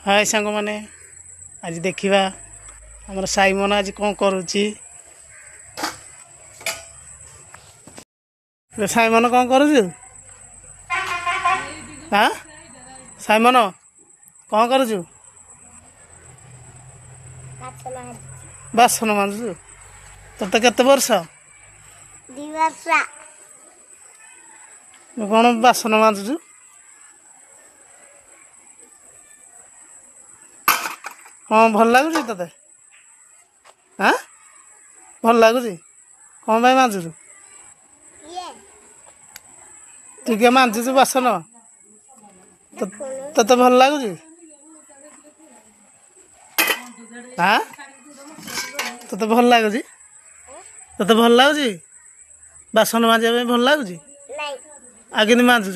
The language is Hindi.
हाय सांग माने आज देखिबा हमर साइमन आज कोन करूची रे साइमन कोन करूची हां साइमन कोन करूचु बासन मानजु तते केते वर्ष 2 वर्ष कोन बासन मानजु हाँ भल लगुच ते हाँ भल लगुच कौन भाई मांझु तू क्या मांझु बासन ते भल लगुच हाँ ते भल लगुच ते भल लगुच बासन मांझा भल लगुच आगे मांझु